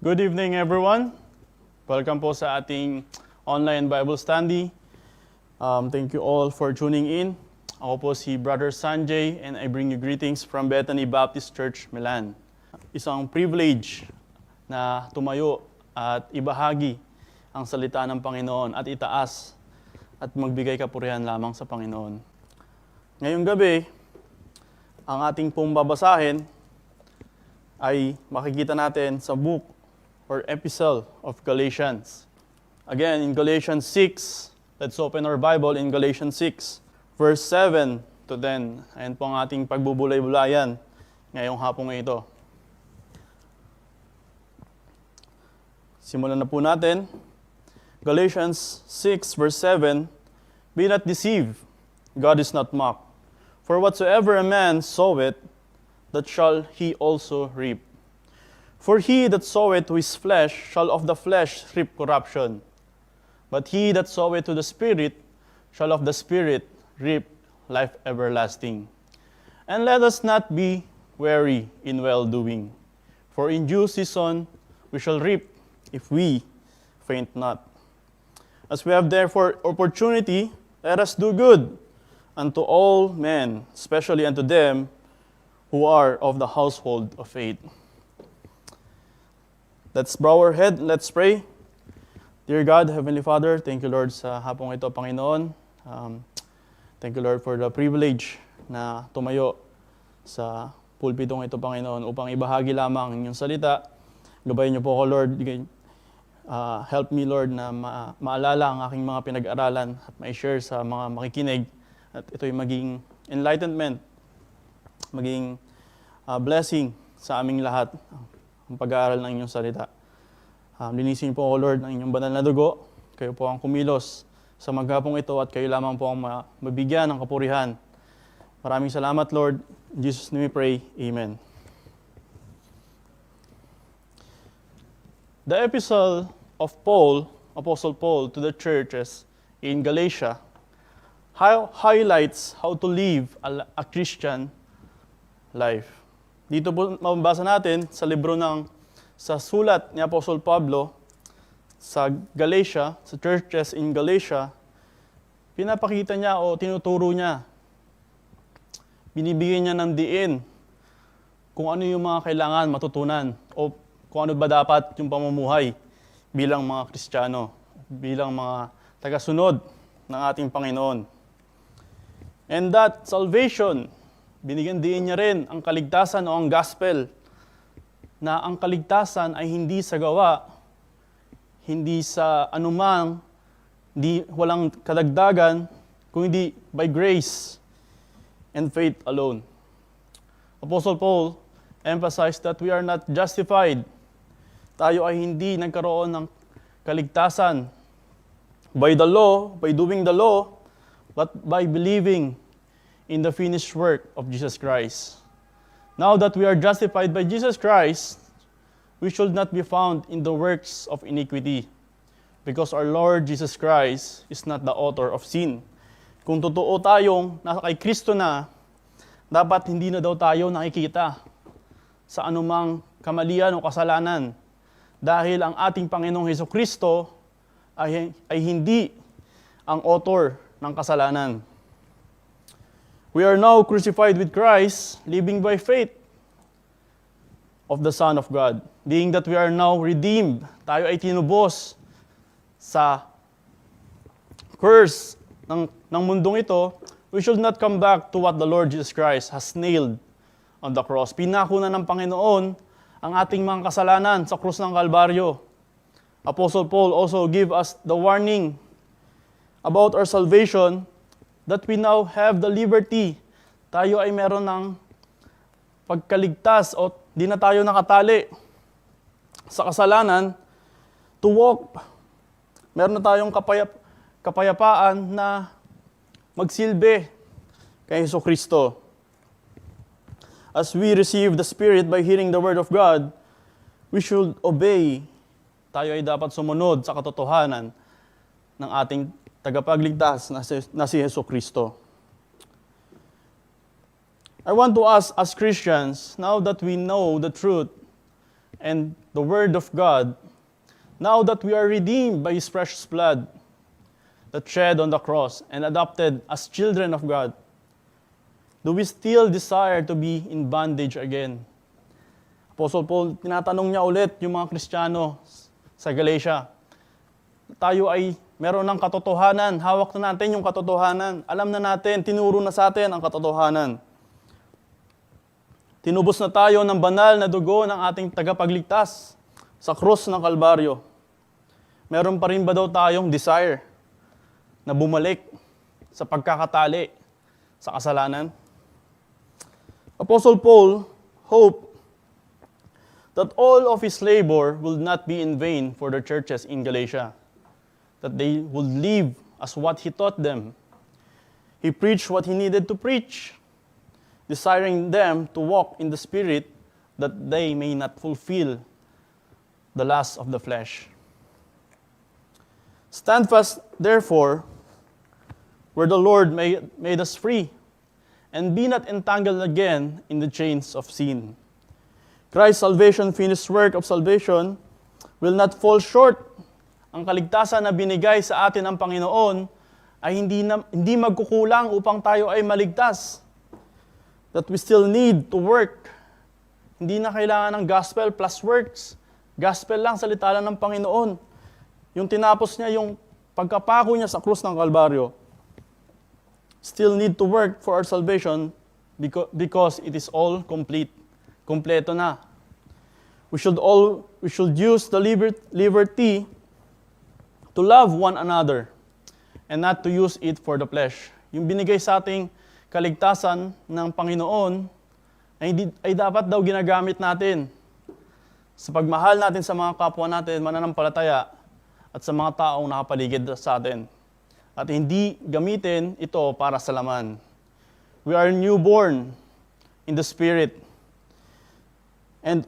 Good evening everyone. Welcome po sa ating online Bible study. Thank you all for tuning in. Ako po si Brother Sanjay and I bring you greetings from Bethany Baptist Church, Milan. Isang privilege na tumayo at ibahagi ang salita ng Panginoon at itaas at magbigay kapurihan lamang sa Panginoon. Ngayong gabi, ang ating pong babasahin ay makikita natin sa book or epistle of Galatians. Again, in Galatians 6, let's open our Bible in Galatians 6, verse 7 to 10. Ayan po ang ating pagbubulay-bulayan ngayong hapong ito. Simulan na po natin. Galatians 6, verse 7, Be not deceived, God is not mocked. For whatsoever a man soweth, that shall he also reap. For he that soweth to his flesh shall of the flesh reap corruption. But he that soweth to the Spirit shall of the Spirit reap life everlasting. And let us not be weary in well-doing. For in due season we shall reap if we faint not. As we have therefore opportunity, let us do good unto all men, especially unto them who are of the household of faith. Let's bow our head, let's pray. Dear God, Heavenly Father, thank you Lord sa hapong ito, Panginoon. Thank you Lord for the privilege na tumayo sa pulpitong ito, Panginoon, upang ibahagi lamang ang inyong salita. Gabayan niyo po ako, Lord. Help me, Lord, na maalala ang aking mga pinag-aralan at ma-share sa mga makikinig. At ito'y maging enlightenment, maging blessing sa aming lahat. Ang pag-aaral ng inyong salita. Linisin po ako, Lord, ng inyong banal na dugo. Kayo po ang kumilos sa maghapong ito at kayo lamang po ang mabigyan ng kapurihan. Maraming salamat, Lord. In Jesus' name we pray. Amen. The epistle of Paul, Apostle Paul, to the churches in Galatia highlights how to live a Christian life. Dito po mababasa natin sa libro sa sulat ni Apostle Pablo sa Galatia, sa churches in Galatia, pinapakita niya o tinuturo niya, binibigyan niya ng diin kung ano yung mga kailangan matutunan o kung ano ba dapat yung pamumuhay bilang mga Kristiyano, bilang mga tagasunod ng ating Panginoon. And that salvation, binigyan din niya rin ang kaligtasan o ang gospel na ang kaligtasan ay hindi sa gawa, hindi sa anumang, walang kadagdagan, kundi by grace and faith alone. Apostle Paul emphasized that we are not justified. Tayo ay hindi nagkaroon ng kaligtasan by the law, by doing the law, but by believing in the finished work of Jesus Christ. Now that we are justified by Jesus Christ, we should not be found in the works of iniquity, because our Lord Jesus Christ is not the author of sin. Kung totoo tayong nasa kay Kristo na, dapat hindi na daw tayo nakikita sa anumang kamalian o kasalanan, dahil ang ating Panginoong Hesukristo ay hindi ang author ng kasalanan. We are now crucified with Christ, living by faith of the Son of God. Being that we are now redeemed, tayo ay tinubos sa curse ng mundong ito, we should not come back to what the Lord Jesus Christ has nailed on the cross. Pinako na ng Panginoon ang ating mga kasalanan sa krus ng Kalbaryo. Apostle Paul also give us the warning about our salvation, that we now have the liberty. Tayo ay meron ng pagkaligtas o di na tayo nakatali sa kasalanan to walk. Meron na tayong kapayapaan na magsilbi kay Hesukristo. As we receive the Spirit by hearing the Word of God, we should obey. Tayo ay dapat sumunod sa katotohanan ng ating tagapagligtas na si Hesukristo. I want to ask as Christians, now that we know the truth and the Word of God, now that we are redeemed by His precious blood that shed on the cross and adopted as children of God, do we still desire to be in bondage again? Apostle Paul, tinatanong niya ulit yung mga Kristiyano sa Galatia. Tayo ay meron ng katotohanan, hawak na natin yung katotohanan. Alam na natin, tinuro na sa atin ang katotohanan. Tinubos na tayo ng banal na dugo ng ating tagapagligtas sa krus ng Kalbaryo. Meron pa rin ba daw tayong desire na bumalik sa pagkakatali sa kasalanan? Apostle Paul hoped that all of his labor will not be in vain for the churches in Galatia, that they would live as what he taught them. He preached what he needed to preach, desiring them to walk in the Spirit that they may not fulfill the lusts of the flesh. Stand fast, therefore, where the Lord made us free, and be not entangled again in the chains of sin. Christ's salvation, finished work of salvation, will not fall short. Ang kaligtasan na binigay sa atin ng Panginoon ay hindi magkukulang upang tayo ay maligtas. That we still need to work. Hindi na kailangan ng gospel plus works. Gospel lang, salita lang ng Panginoon. Yung tinapos niya, yung pagkapako niya sa krus ng Kalbaryo. Still need to work for our salvation because it is all complete. Kompleto na. We should use the liberty to love one another and not to use it for the flesh. Yung binigay sa ating kaligtasan ng Panginoon ay dapat daw ginagamit natin sa pagmahal natin sa mga kapwa natin, mananampalataya, at sa mga taong nakapaligid sa atin. At hindi gamitin ito para sa laman. We are newborn in the Spirit and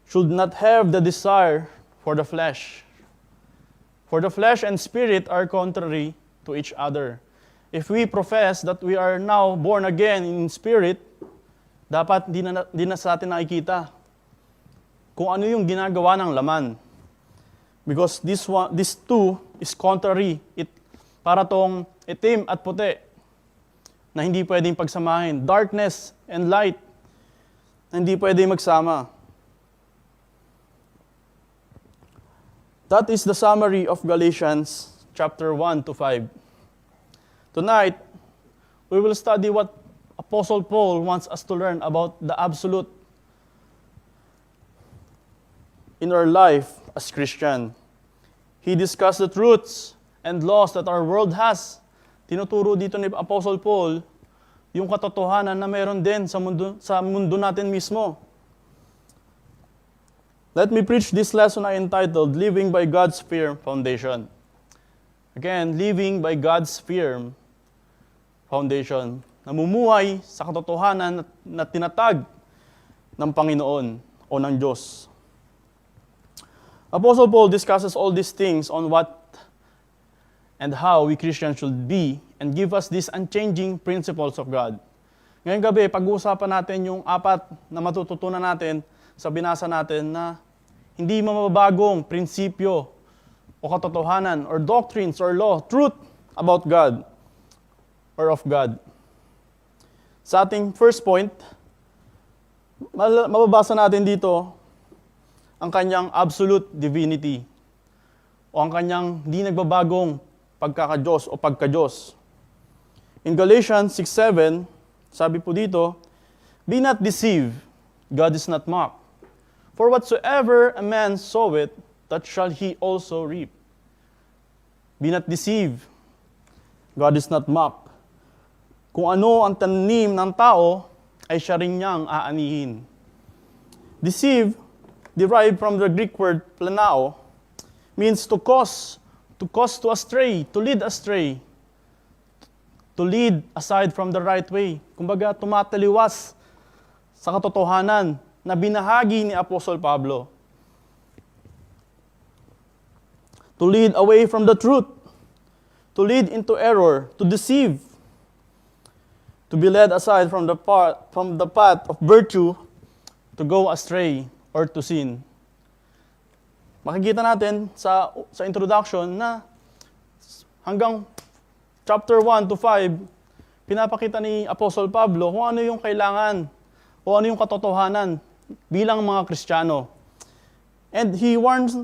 should not have the desire for the flesh. For the flesh and spirit are contrary to each other. If we profess that we are now born again in spirit, dapat di na sa atin nakikita kung ano yung ginagawa ng laman. Because this two is contrary. Para tong itim at puti na hindi pwedeng pagsamahin. Darkness and light na hindi pwedeng magsama. That is the summary of Galatians chapter 1 to 5. Tonight, we will study what Apostle Paul wants us to learn about the absolute in our life as Christian. He discussed the truths and laws that our world has. Tinuturo dito ni Apostle Paul yung katotohanan na meron din sa mundo natin mismo. Let me preach this lesson I entitled, Living by God's Firm Foundation. Again, living by God's firm foundation. Namumuhay sa katotohanan na tinatag ng Panginoon o ng Diyos. Apostle Paul discusses all these things on what and how we Christians should be and give us these unchanging principles of God. Ngayong gabi, pag-uusapan natin yung 4 na matututunan natin sa binasa natin na hindi mababagong prinsipyo o katotohanan or doctrines or law, truth about God or of God. Sa ating first point, mababasa natin dito ang kanyang absolute divinity o ang kanyang hindi nagbabagong pagkaka-Diyos o pagka-Diyos. In Galatians 6:7, sabi po dito, Be not deceived, God is not mocked. For whatsoever a man soweth, that shall he also reap. Be not deceived, God is not mocked. Kung ano ang tanim ng tao, ay siya rin niyang aanihin. Deceive, derived from the Greek word planao, means to cause to astray, to lead astray, to lead aside from the right way. Kumbaga, tumataliwas sa katotohanan na binahagi ni Apostle Pablo. To lead away from the truth, to lead into error, to deceive, to be led aside from the path of virtue, to go astray or to sin. makikita natin sa introduction na hanggang chapter 1 to 5, pinapakita ni Apostle Pablo kung ano yung kailangan o ano yung katotohanan bilang mga Kristiyano. And he warns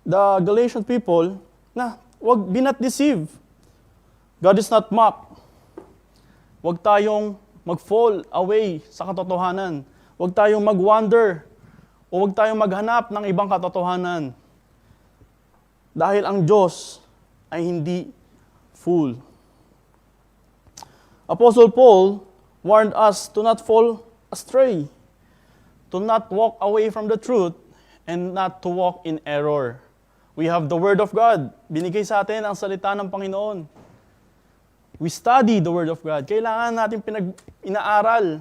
the Galatian people na be not deceived. God is not mocked. Huwag tayong mag-fall away sa katotohanan. Huwag tayong mag-wander o huwag tayong maghanap ng ibang katotohanan. Dahil ang Diyos ay hindi fool. Apostle Paul warned us to not fall astray, to not walk away from the truth, and not to walk in error. We have the Word of God. Binigay sa atin ang salita ng Panginoon. We study the Word of God. Kailangan natin inaaral.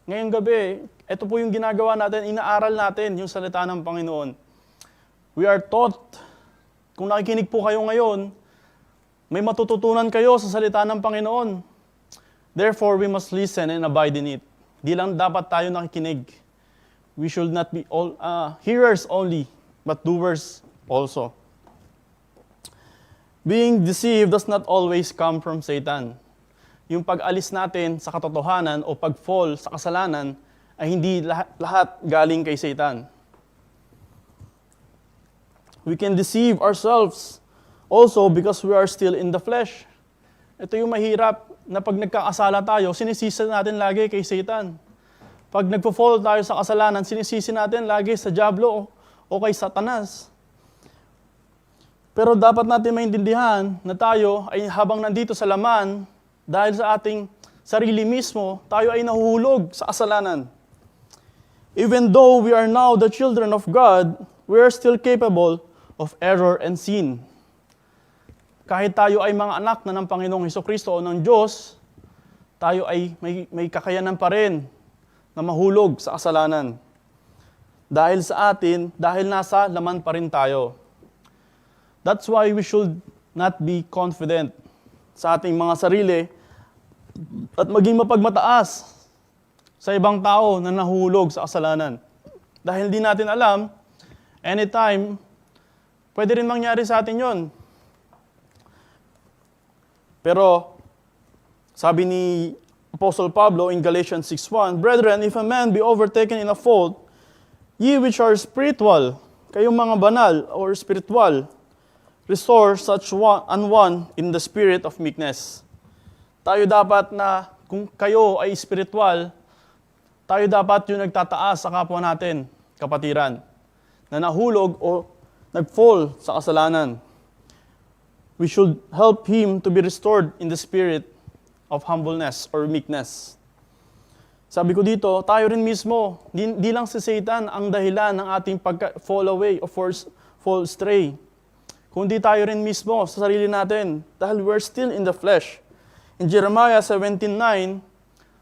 Ngayong gabi, ito po yung ginagawa natin, inaaral natin yung salita ng Panginoon. We are taught. Kung nakikinig po kayo ngayon, may matututunan kayo sa salita ng Panginoon. Therefore, we must listen and abide in it. Di lang dapat tayo nakikinig. We should not be all hearers only, but doers also. Being deceived does not always come from Satan. Yung pag-alis natin sa katotohanan o pag-fall sa kasalanan ay hindi lahat galing kay Satan. We can deceive ourselves also because we are still in the flesh. Ito yung mahirap na pag nagkakasala tayo, sinisisi natin lagi kay Satan. Pag nagpo-fall tayo sa kasalanan, sinisisi natin lagi sa Diablo o kay Satanas. Pero dapat natin maintindihan na tayo ay habang nandito sa laman, dahil sa ating sarili mismo, tayo ay nahuhulog sa kasalanan. Even though we are now the children of God, we are still capable of error and sin. Kahit tayo ay mga anak na ng Panginoong Hesukristo o ng Diyos, tayo ay may kakayanan pa rin na mahulog sa kasalanan. Dahil sa atin, dahil nasa laman pa rin tayo. That's why we should not be confident sa ating mga sarili at maging mapagmataas sa ibang tao na nahulog sa kasalanan. Dahil hindi natin alam, anytime, pwede rin mangyari sa atin yon. Pero, sabi ni Apostle Pablo in Galatians 6:1, Brethren, if a man be overtaken in a fault, ye which are spiritual, kayong mga banal or spiritual, restore such one in the spirit of meekness. Tayo dapat na, kung kayo ay spiritual, tayo dapat yung nagtataas sa kapwa natin, kapatiran, na nahulog o nag-fall sa kasalanan. We should help him to be restored in the spirit of humbleness or meekness. Sabi ko dito, tayo rin mismo, di lang si Satan ang dahilan ng ating pag-fall away o fall stray. Kundi tayo rin mismo sa sarili natin dahil we're still in the flesh. In Jeremiah 17:9,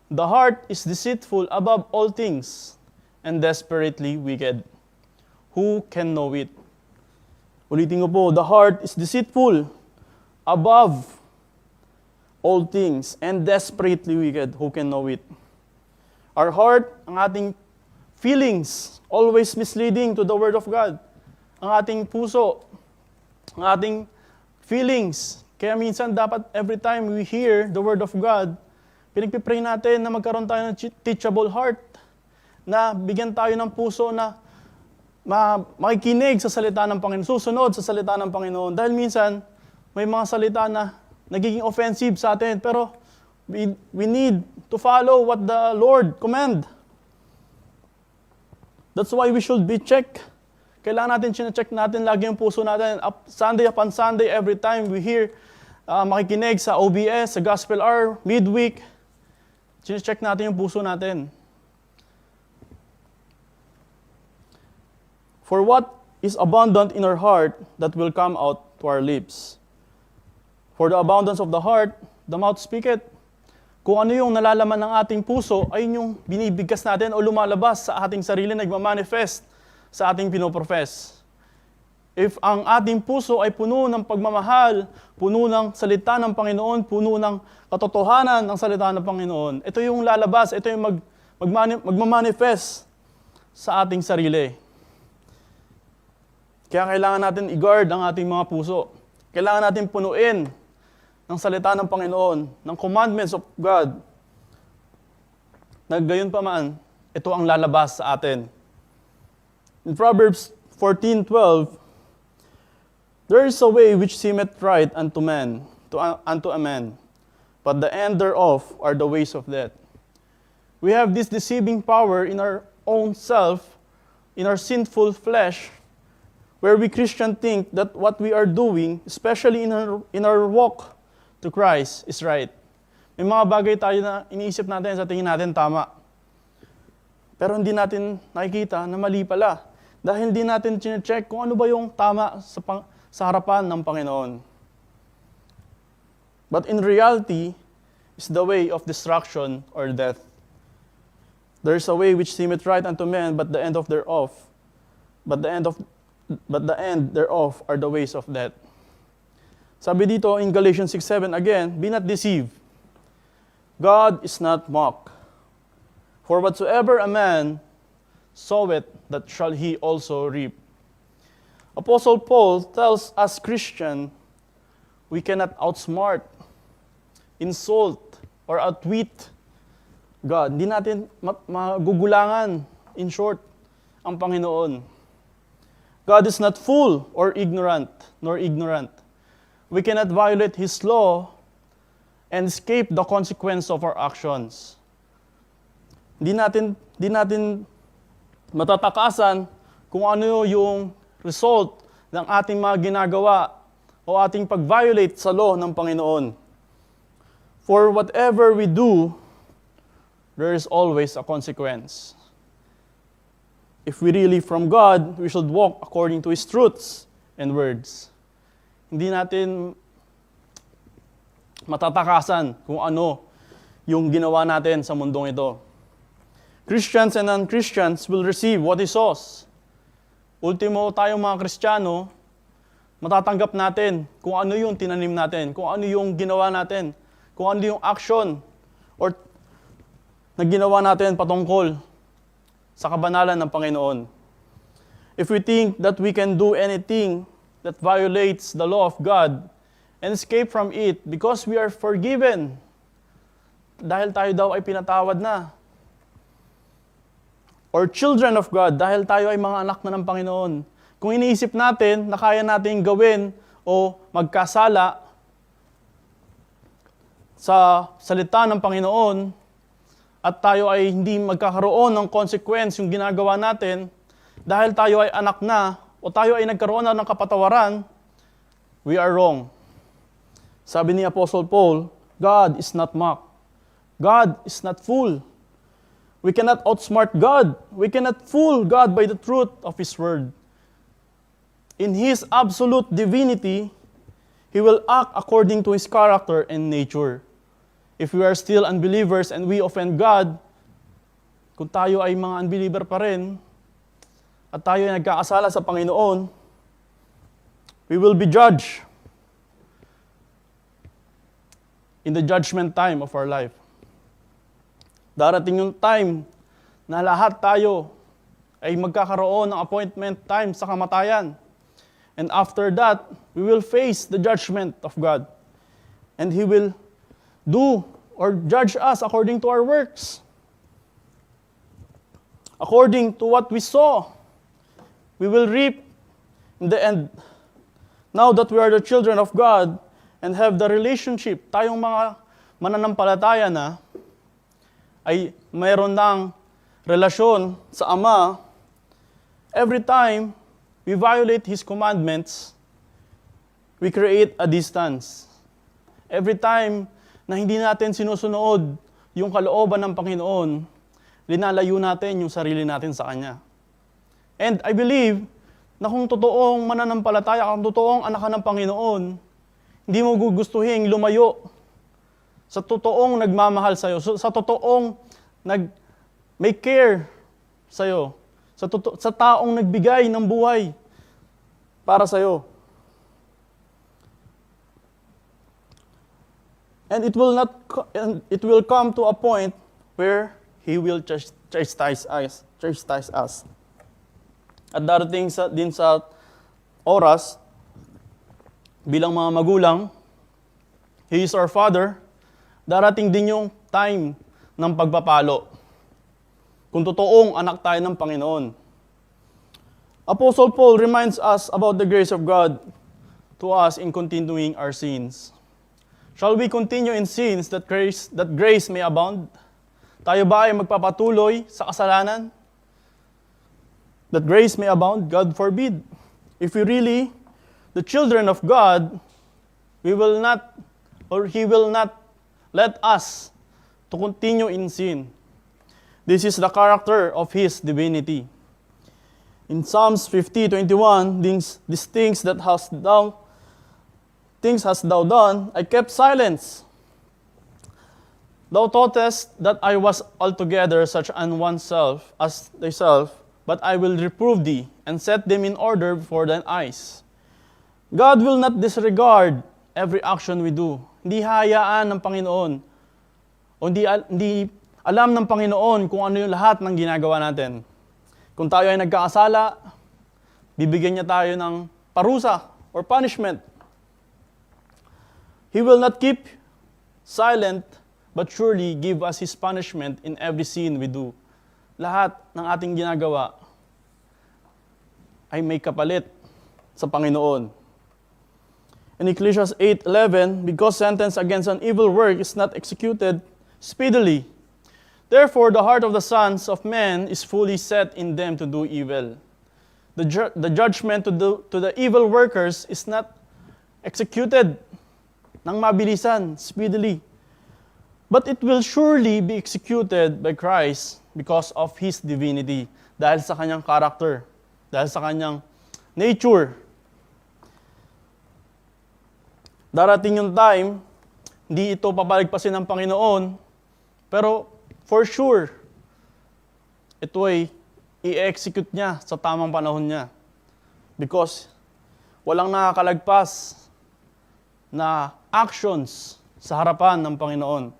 the heart is deceitful above all things and desperately wicked. Who can know it? Ulitin ko po, the heart is deceitful above all things and desperately wicked. Who can know it? Our heart, ang ating feelings, always misleading to the Word of God. Ang ating puso, ang ating feelings. Kaya minsan dapat every time we hear the Word of God, pinagpipray natin na magkaroon tayo ng teachable heart, na bigyan tayo ng puso na makikinig sa salita ng Panginoon, susunod sa salita ng Panginoon. Dahil minsan, may mga salita na nagiging offensive sa atin, pero we need to follow what the Lord command. That's why we should be checked. Kailangan natin check natin lagi yung puso natin. Sunday upon Sunday, every time we hear, makikinig sa OBS, sa Gospel Hour, midweek, check natin yung puso natin. For what is abundant in our heart, that will come out to our lips. For the abundance of the heart, the mouth speaketh. Kung ano yung nalalaman ng ating puso, ay yung binibigkas natin o lumalabas sa ating sarili, nagmamanifest sa ating pinoprofess. If ang ating puso ay puno ng pagmamahal, puno ng salita ng Panginoon, puno ng katotohanan ng salita ng Panginoon, ito yung lalabas, ito yung magmamanifest sa ating sarili. Kaya kailangan natin i-guard ang ating mga puso. Kailangan natin punuin ng salita ng Panginoon, ng commandments of God. Naggayon pa man, ito ang lalabas sa atin. In Proverbs 14:12, there is a way which seemeth right unto man, unto a man, but the end thereof are the ways of death. We have this deceiving power in our own self, in our sinful flesh, where we Christians think that what we are doing, especially in our walk to Christ, is right. May mga bagay tayo na iniisip natin sa tingin natin tama. Pero hindi natin nakikita na mali pala. Dahil hindi natin chine-check kung ano ba yung tama sa harapan ng Panginoon. But in reality, is the way of destruction or death. There is a way which seemeth right unto men, but the end thereof are the ways of death. Sabi dito in Galatians 6:7 again, be not deceived. God is not mocked. For whatsoever a man soweth, that shall he also reap. Apostle Paul tells us Christian, we cannot outsmart, insult, or outwit God. Hindi natin magugulangan, in short, ang Panginoon. God is not fool or ignorant, nor ignorant. We cannot violate His law and escape the consequence of our actions. Hindi natin matatakasan kung ano yung result ng ating mga ginagawa o ating pag-violate sa law ng Panginoon. For whatever we do, there is always a consequence. If we really from God, we should walk according to His truths and words. Hindi natin matatakasan kung ano yung ginawa natin sa mundong ito. Christians and non-Christians will receive what He sows. Ultimo, tayong mga Kristiyano, matatanggap natin kung ano yung tinanim natin, kung ano yung ginawa natin, kung ano yung action or na ginawa natin patungkol sa kabanalan ng Panginoon. If we think that we can do anything that violates the law of God and escape from it because we are forgiven, dahil tayo daw ay pinatawad na, or children of God, dahil tayo ay mga anak na ng Panginoon. Kung iniisip natin na kaya natin gawin o magkasala sa salita ng Panginoon at tayo ay hindi magkakaroon ng consequence yung ginagawa natin dahil tayo ay anak na o tayo ay nagkaroon na ng kapatawaran, we are wrong. Sabi ni Apostle Paul, God is not mocked. God is not fool. We cannot outsmart God. We cannot fool God by the truth of His word. In His absolute divinity, He will act according to His character and nature. If we are still unbelievers and we offend God, kung tayo ay mga unbeliever pa rin, at tayo ay nagkakasala sa Panginoon, we will be judged in the judgment time of our life. Darating yung time na lahat tayo ay magkakaroon ng appointment time sa kamatayan. And after that, we will face the judgment of God. And He will do or judge us according to our works. According to what we saw, we will reap in the end. Now that we are the children of God and have the relationship, tayong mga mananampalataya na, ay mayroon ng relasyon sa Ama, every time we violate His commandments, we create a distance. Every time na hindi natin sinusunod yung kalooban ng Panginoon, linalayo natin yung sarili natin sa Kanya. And I believe na kung totoong mananampalataya, kung totoong anak ka ng Panginoon, hindi mo gugustuhin lumayo sa totoong nagmamahal sa'yo, sa totoong may care sa'yo, sa taong nagbigay ng buhay para sa'yo. And it will come to a point where He will chastise us. At darating din sa oras, bilang mga magulang, He is our Father, darating din yung time ng pagpapalo. Kung totoong anak tayo ng Panginoon. Apostle Paul reminds us about the grace of God to us in continuing our sins. Shall we continue in sins that grace may abound? Tayo ba ay magpapatuloy sa kasalanan? That grace may abound? God forbid. If we really, the children of God, He will not let us to continue in sin. This is the character of His divinity. In Psalms 50:21, these things hast thou done, I kept silence. Thou thoughtest that I was altogether such an oneself as thyself, but I will reprove thee, and set them in order before thine eyes. God will not disregard every action we do. Hindi hayaan ng Panginoon, o hindi alam ng Panginoon kung ano yung lahat ng ginagawa natin. Kung tayo ay nagkakasala, bibigyan niya tayo ng parusa or punishment. He will not keep silent, but surely give us His punishment in every sin we do. Lahat ng ating ginagawa ay may kapalit sa Panginoon. In Ecclesiastes 8:11, because sentence against an evil work is not executed speedily, therefore the heart of the sons of men is fully set in them to do evil. The judgment to the evil workers is not executed ng mabilisan, speedily. But it will surely be executed by Christ because of His divinity. Dahil sa Kanyang character. Dahil sa Kanyang nature. Darating yung time, hindi ito papalagpasin ng Panginoon, pero for sure, ito ay i-execute niya sa tamang panahon niya. Because walang nakakalagpas na actions sa harapan ng Panginoon.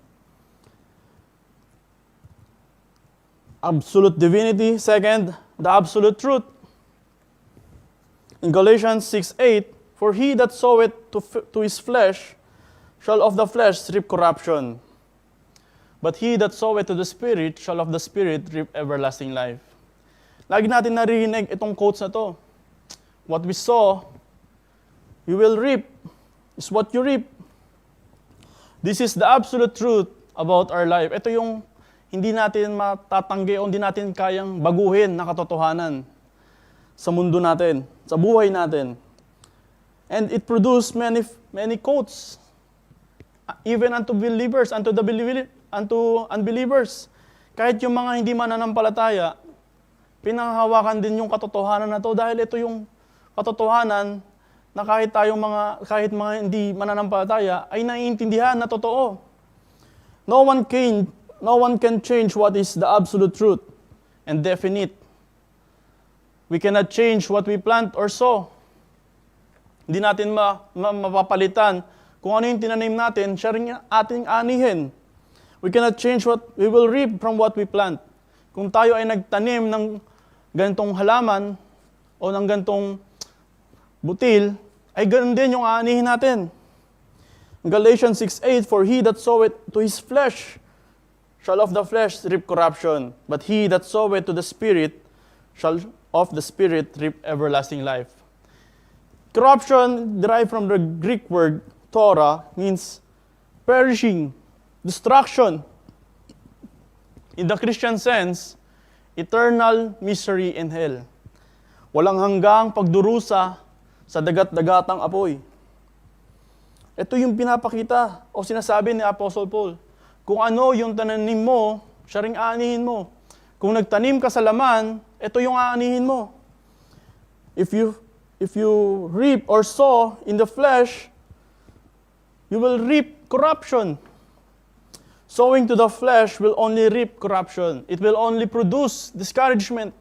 Absolute divinity. Second, the absolute truth. In Galatians 6:8, for he that soweth to his flesh shall of the flesh reap corruption. But he that soweth to the Spirit shall of the Spirit reap everlasting life. Lagi natin narinig itong quotes na to. What we sow, you will reap, is what you reap. This is the absolute truth about our life. Ito yung hindi natin matatanggi o hindi natin kayang baguhin na katotohanan sa mundo natin, sa buhay natin. And it produced many quotes, even unto believers, unto unbelievers. Kahit yung mga hindi mananampalataya, pinanghahawakan din yung katotohanan na to dahil ito yung katotohanan na kahit mga hindi mananampalataya ay naiintindihan na totoo. No one can change what is the absolute truth and definite. We cannot change what we plant or sow. Hindi natin mapapalitan kung ano yung tinanim natin, siya rin ating anihin. We cannot change what we will reap from what we plant. Kung tayo ay nagtanim ng ganitong halaman o ng ganitong butil, ay ganoon din yung aanihin natin. Galatians 6:8, for he that soweth to his flesh shall of the flesh reap corruption, but he that soweth to the Spirit shall of the Spirit reap everlasting life. Corruption, derived from the Greek word Torah, means perishing, destruction. In the Christian sense, eternal misery in hell. Walang hanggang pagdurusa sa dagat-dagatang apoy. Ito yung pinapakita o sinasabi ni Apostle Paul. Kung ano yung tananim mo, siya ring aanihin mo. Kung nagtanim ka sa laman, ito yung aanihin mo. If you reap or sow in the flesh, you will reap corruption. Sowing to the flesh will only reap corruption. It will only produce discouragement.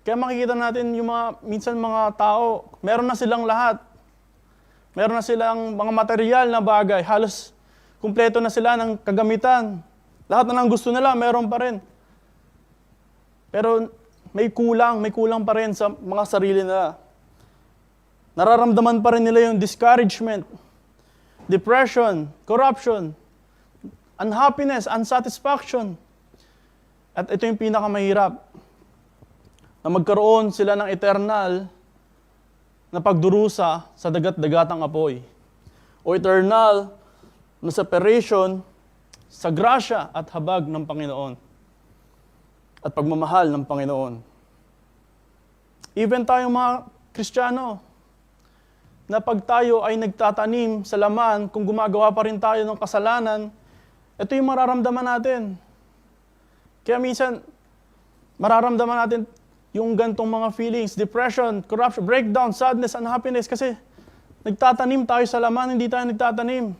Kaya makikita natin yung minsan mga tao, meron na silang lahat. Meron na silang mga material na bagay. Halos kumpleto na sila ng kagamitan. Lahat na ng gusto nila, meron pa rin. Pero may kulang pa rin sa mga sarili nila. Nararamdaman pa rin nila yung discouragement, depression, corruption, unhappiness, unsatisfaction. At ito yung pinakamahirap, na magkaroon sila ng eternal na pagdurusa sa dagat-dagatang apoy. O eternal na separation sa grasya at habag ng Panginoon. At pagmamahal ng Panginoon. Even tayong mga Kristiyano, na pag tayo ay nagtatanim sa laman, kung gumagawa pa rin tayo ng kasalanan, ito yung mararamdaman natin. Kaya minsan, mararamdaman natin yung gantong mga feelings, depression, corruption, breakdown, sadness, unhappiness, kasi nagtatanim tayo sa laman, hindi tayo nagtatanim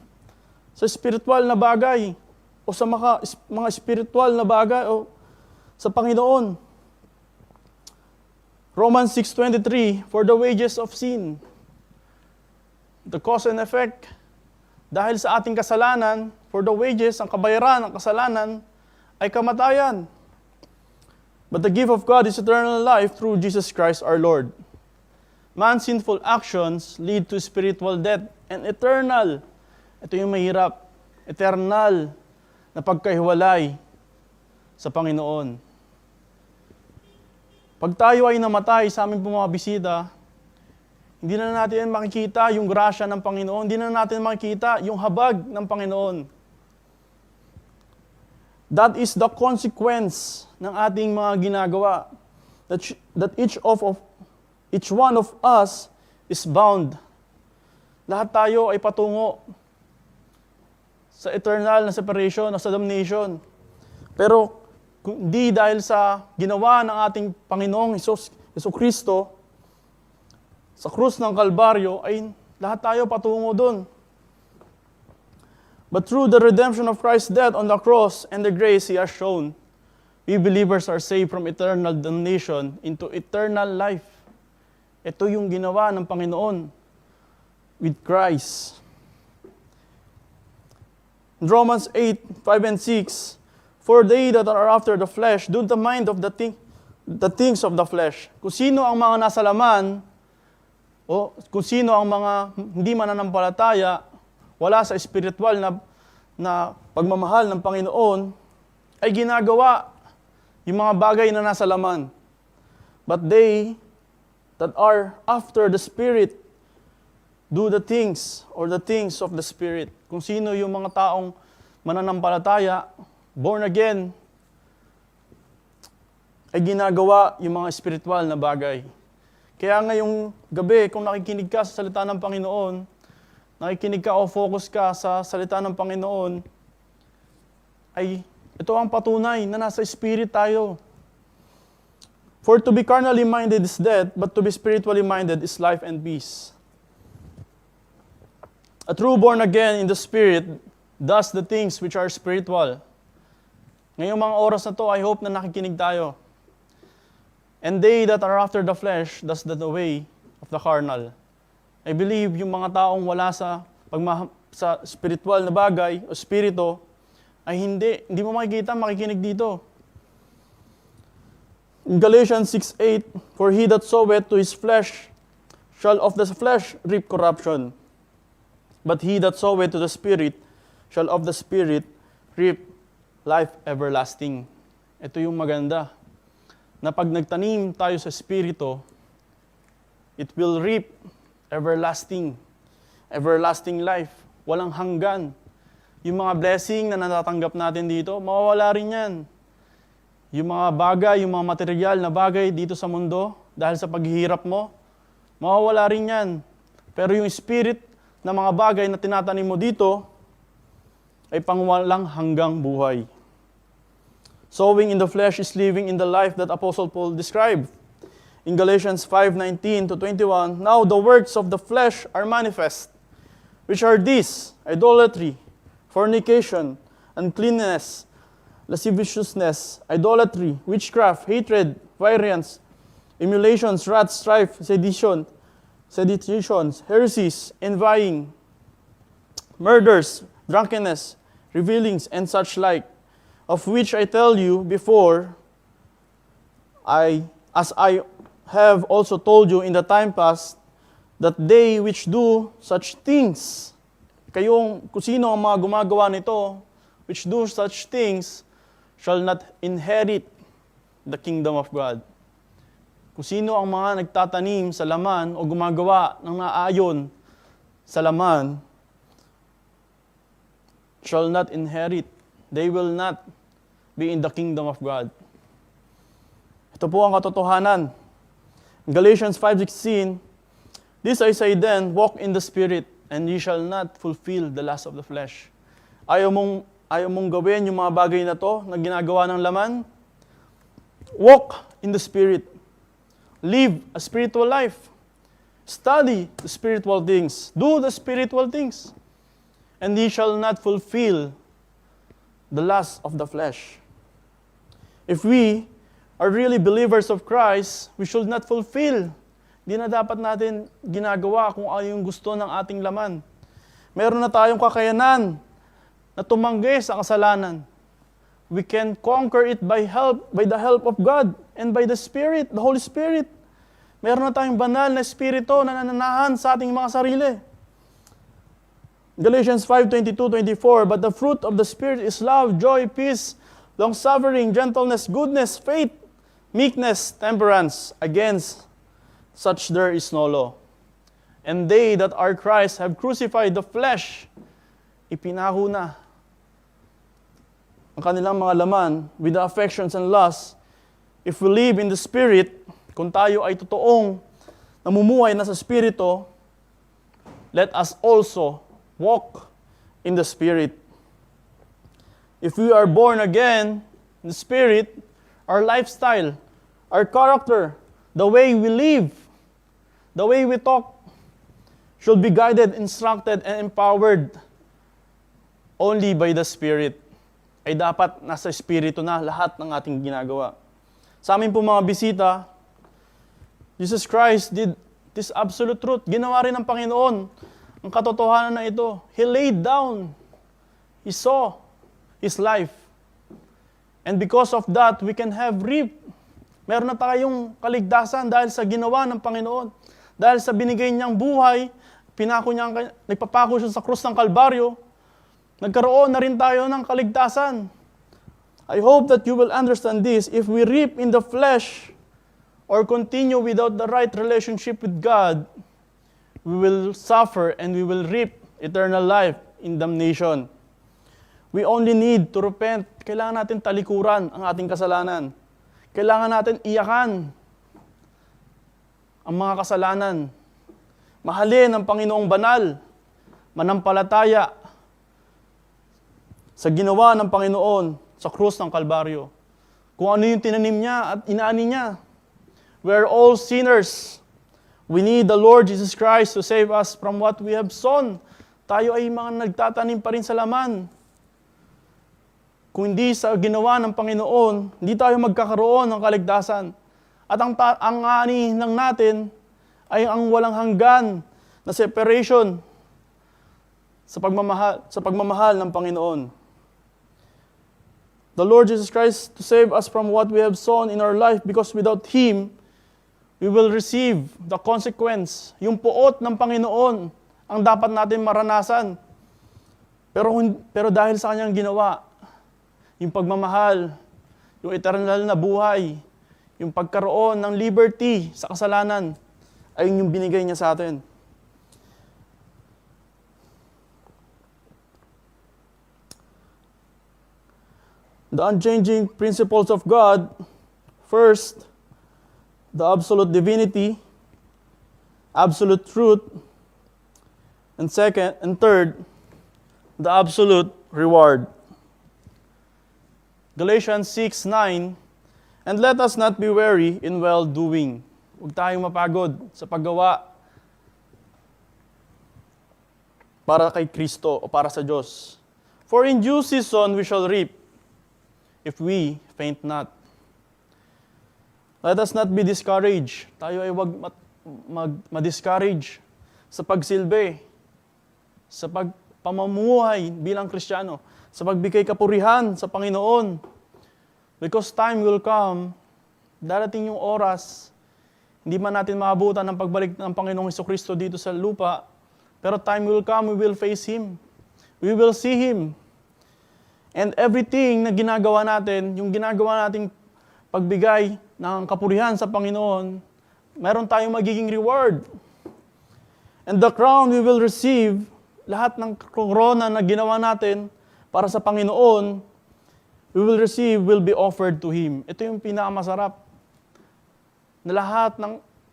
sa spiritual na bagay o sa mga spiritual na bagay o sa Panginoon. Romans 6:23, for the wages of sin, the cause and effect, dahil sa ating kasalanan, for the wages, ang kabayaran ng kasalanan, ay kamatayan. But the gift of God is eternal life through Jesus Christ our Lord. Man's sinful actions lead to spiritual death and eternal. Ito yung mahirap. Eternal na pagkahiwalay sa Panginoon. Pag tayo ay namatay sa aming bumabisita, hindi na natin makikita yung grasya ng Panginoon. Hindi na natin makikita yung habag ng Panginoon. That is the consequence ng ating mga ginagawa. That each one of us is bound. Lahat tayo ay patungo sa eternal na separation o sa damnation. Pero hindi dahil sa ginawa ng ating Panginoong Hesus Kristo sa krus ng Kalbaryo, ay lahat tayo patungo doon. But through the redemption of Christ's death on the cross and the grace He has shown, we believers are saved from eternal damnation into eternal life. Ito yung ginawa ng Panginoon with Christ. In Romans 8:5 and 6, for they that are after the flesh do the mind of the things of the flesh. Kung sino ang mga nasa laman, o kung sino ang mga hindi mananampalataya, wala sa spiritual na pagmamahal ng Panginoon, ay ginagawa yung mga bagay na nasa laman. But they that are after the Spirit do the things or the things of the Spirit. Kung sino yung mga taong mananampalataya, born again, ay ginagawa yung mga spiritual na bagay. Kaya ngayong gabi, kung nakikinig ka sa salita ng Panginoon, nakikinig ka o focus ka sa salita ng Panginoon, ay ito ang patunay na nasa spirit tayo. For to be carnally minded is death, but to be spiritually minded is life and peace. A true born again in the Spirit does the things which are spiritual. Ngayong mga oras na to, I hope na nakikinig tayo. And they that are after the flesh does the way of the carnal. I believe yung mga taong wala sa spiritual na bagay o spirito, ay hindi mo makikita, makikinig dito. In Galatians 6:8, for he that soweth to his flesh shall of the flesh reap corruption. But he that soweth to the Spirit shall of the Spirit reap life everlasting. Ito yung maganda. Na pag nagtanim tayo sa Espiritu, it will reap everlasting life. Walang hanggan. Yung mga blessing na natatanggap natin dito, mawawala rin yan. Yung mga bagay, yung mga material na bagay dito sa mundo, dahil sa paghihirap mo, mawawala rin yan. Pero yung spirit na mga bagay na tinatanim mo dito, ay pangwalang hanggang buhay. Sowing in the flesh is living in the life that Apostle Paul described. In Galatians 5:19-21, now the works of the flesh are manifest, which are these: idolatry, fornication, uncleanness, lasciviousness, idolatry, witchcraft, hatred, variance, emulations, wrath, strife, seditions, heresies, envying, murders, drunkenness, revilings, and such like, of which I tell you before, as I have also told you in the time past, that they which do such things, kung sino ang mga gumagawa nito, which do such things, shall not inherit the kingdom of God. Kung sino ang mga nagtatanim sa laman o gumagawa ng naayon sa laman, shall not inherit. They will not be in the kingdom of God. Ito po ang katotohanan. Galatians 5:16, this I say then, walk in the Spirit, and ye shall not fulfill the lust of the flesh. Ayaw mong gawin yung mga bagay na to na ginagawa ng laman? Walk in the Spirit. Live a spiritual life. Study the spiritual things. Do the spiritual things. And ye shall not fulfill the lust of the flesh. If we are really believers of Christ, we should not fulfill. Di na dapat natin ginagawa kung ano yung gusto ng ating laman. Meron na tayong kakayanan na tumanggi sa kasalanan. We can conquer it by the help of God and by the Spirit, the Holy Spirit. Meron na tayong banal na espiritu na nananahan sa ating mga sarili. Galatians 5:22-24, but the fruit of the Spirit is love, joy, peace, long-suffering, gentleness, goodness, faith, meekness, temperance. Against such there is no law. And they that are Christ have crucified the flesh. Ipinaho na ang kanilang mga laman with the affections and lusts. If we live in the Spirit, kung tayo ay totoong namumuhay na sa Espiritu, let us also walk in the Spirit. If we are born again in the Spirit, our lifestyle, our character, the way we live, the way we talk, should be guided, instructed, and empowered only by the Spirit. Ay dapat nasa Espiritu na lahat ng ating ginagawa. Sa amin po mga bisita, Jesus Christ did this absolute truth. Ginawa rin ng Panginoon ang katotohanan na ito. He laid down. He saw His life. And because of that, we can have reap. Meron na tayong kaligtasan dahil sa ginawa ng Panginoon. Dahil sa binigay niyang buhay, nagpapako siya sa krus ng Kalbaryo, nagkaroon na rin tayo ng kaligtasan. I hope that you will understand this. If we reap in the flesh or continue without the right relationship with God, we will suffer and we will reap eternal life in damnation. We only need to repent. Kailangan natin talikuran ang ating kasalanan. Kailangan natin iyakan ang mga kasalanan. Mahalin ang Panginoong banal. Manampalataya sa ginawa ng Panginoon sa krus ng Kalbaryo. Kung ano yung tinanim niya at inaani niya. We are all sinners. We need the Lord Jesus Christ to save us from what we have sown. Tayo ay mga nagtatanim pa rin sa laman. Kung hindi sa ginawa ng Panginoon, hindi tayo magkakaroon ng kaligtasan. At ang ani lang natin ay ang walang hanggan na separation sa pagmamahal ng Panginoon. The Lord Jesus Christ to save us from what we have sown in our life, because without Him, we will receive the consequence. Yung puot ng Panginoon ang dapat natin maranasan. Pero dahil sa Kanyang ginawa, yung pagmamahal, yung eternal na buhay, yung pagkaroon ng liberty sa kasalanan, ay yung binigay niya sa atin. The unchanging principles of God, first, the absolute divinity, absolute truth, and second and third, the absolute reward. Galatians 6:9, and let us not be weary in well-doing. Huwag tayong mapagod sa paggawa para kay Kristo o para sa Diyos. For in due season we shall reap, if we faint not. Let us not be discouraged. Tayo ay huwag ma-discourage sa pagsilbi, sa pamumuhay bilang Kristiyano, sa pagbigay kapurihan sa Panginoon. Because time will come, darating yung oras, Hindi man natin maabutan ang pagbalik ng Panginoong Jesucristo dito sa lupa, pero time will come, we will face Him. We will see Him. And everything na ginagawa natin, yung ginagawa nating pagbigay ng kapurihan sa Panginoon, meron tayong magiging reward. And the crown we will receive, lahat ng korona na ginawa natin para sa Panginoon, we will receive, will be offered to Him. Ito yung pinakamasarap. Na lahat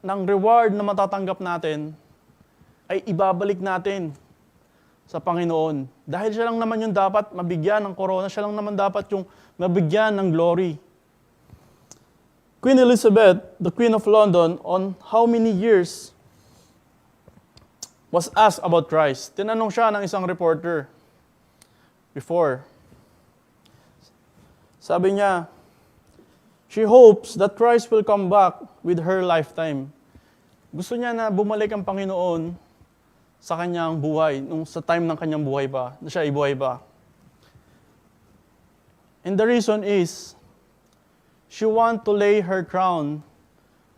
ng reward na matatanggap natin ay ibabalik natin sa Panginoon. Dahil siya lang naman yung dapat mabigyan ng korona, siya lang naman dapat yung mabigyan ng glory. Queen Elizabeth, the Queen of London, on how many years was asked about Christ. Tinanong siya ng isang reporter before. Sabi niya, she hopes that Christ will come back with her lifetime. Gusto niya na bumalik ang Panginoon sa kanyang buhay, sa time ng kanyang buhay pa, na siya ay buhay pa. And the reason is, she want to lay her crown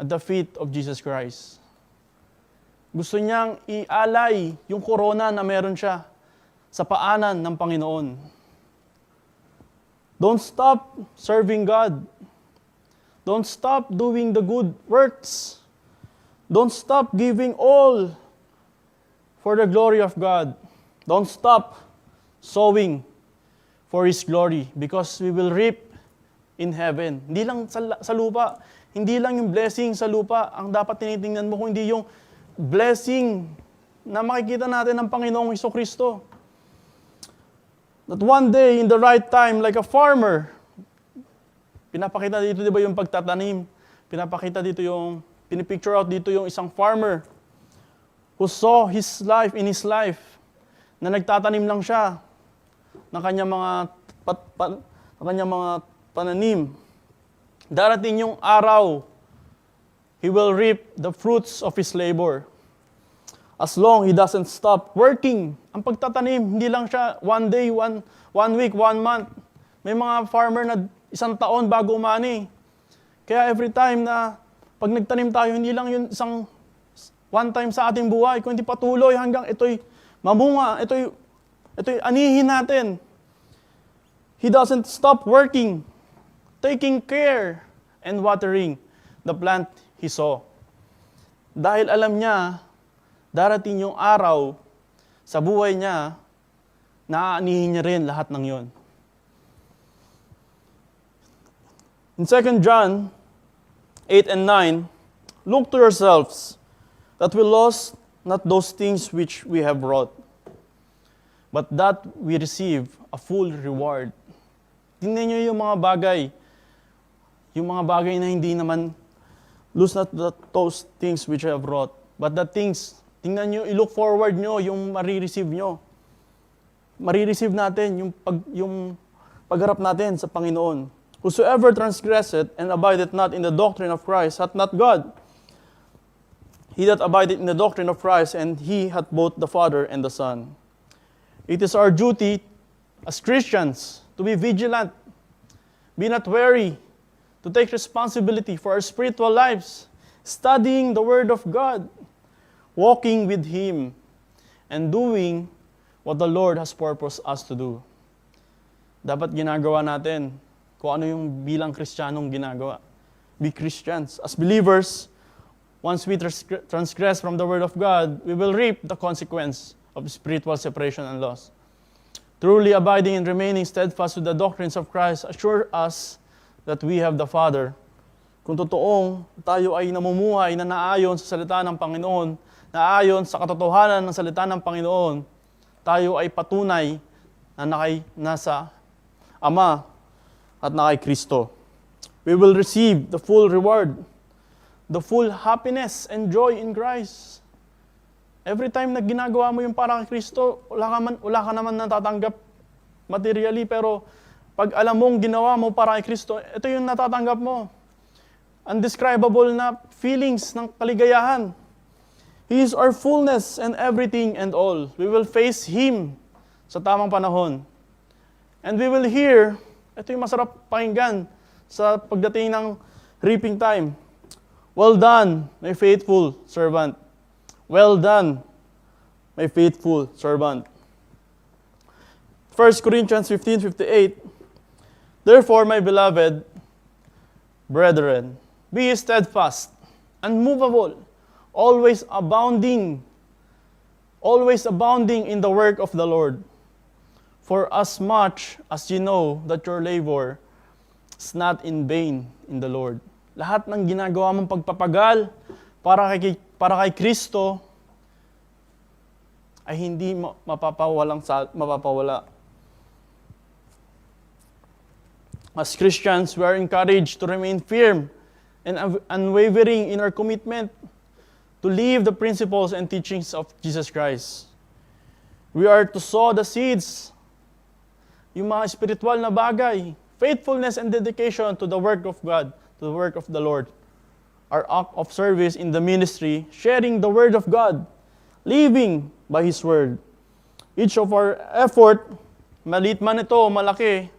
at the feet of Jesus Christ. Gusto niyang ialay yung korona na meron siya sa paanan ng Panginoon. Don't stop serving God. Don't stop doing the good works. Don't stop giving all for the glory of God. Don't stop sowing for His glory because we will reap in heaven. Hindi lang sa lupa. Hindi lang yung blessing sa lupa ang dapat tinitingnan mo, kung hindi yung blessing na makikita natin ng Panginoong Jesucristo. That one day, in the right time, like a farmer, pinapakita dito, di ba, yung pagtatanim. Pinapakita dito yung, pinipicture out dito yung isang farmer who saw his life, in his life, na nagtatanim lang siya ng kanyang mga pananim. Darating yung araw, he will reap the fruits of his labor. As long he doesn't stop working. Ang pagtatanim, hindi lang siya one day, one week, 1 month. May mga farmer na 1 taon bago umani. Kaya every time na pag nagtanim tayo, hindi lang yun isang one time sa ating buhay, kundi patuloy hanggang ito'y mamunga, ito'y anihin natin. He doesn't stop working, taking care and watering the plant he saw. Dahil alam niya, darating yung araw sa buhay niya, naaanihin niya rin lahat ng yon. In 2 John 8 and 9, look to yourselves, that we lost not those things which we have wrought, but that we receive a full reward. Tingnan niyo yung mga bagay na hindi naman, lose not those things which you have wrought, but the things, tingnan niyo, i-look forward niyo yung marireceive niyo. Marireceive natin yung pagharap natin sa Panginoon. Whosoever transgresseth and abideth not in the doctrine of Christ hath not God. He that abideth in the doctrine of Christ, and he hath both the Father and the Son. It is our duty as Christians to be vigilant, be not weary, to take responsibility for our spiritual lives, studying the Word of God, walking with Him, and doing what the Lord has purposed us to do. Dapat ginagawa natin kung ano yung bilang Kristiyanong ginagawa. Be Christians. As believers, once we transgress from the Word of God, we will reap the consequence of spiritual separation and loss. Truly abiding and remaining steadfast with the doctrines of Christ assure us that we have the Father. Kung totoong tayo ay namumuhay na naayon sa salita ng Panginoon, naayon sa katotohanan ng salita ng Panginoon, tayo ay patunay na nasa Ama at na kay Kristo. We will receive the full reward, the full happiness and joy in Christ. Every time na ginagawa mo yung para kay Kristo, wala ka naman natatanggap materially, pero pag alam mong ginawa mo para kay Kristo, ito yung natatanggap mo. Undescribable na feelings ng kaligayahan. He is our fullness and everything and all. We will face Him sa tamang panahon. And we will hear, ito yung masarap pakinggan sa pagdating ng reaping time. Well done, my faithful servant. Well done, my faithful servant. 1 Corinthians 15:58. Therefore, my beloved brethren, be steadfast, unmovable, always abounding in the work of the Lord. For as much as you know that your labor is not in vain in the Lord. Lahat ng ginagawa mong pagpapagal para kay Kristo ay hindi mapapawala. As Christians, we are encouraged to remain firm and unwavering in our commitment to live the principles and teachings of Jesus Christ. We are to sow the seeds, yung mga spiritual na bagay, faithfulness and dedication to the work of God, to the work of the Lord. Our act of service in the ministry, sharing the word of God, living by His word. Each of our effort, maliit man ito o malaki,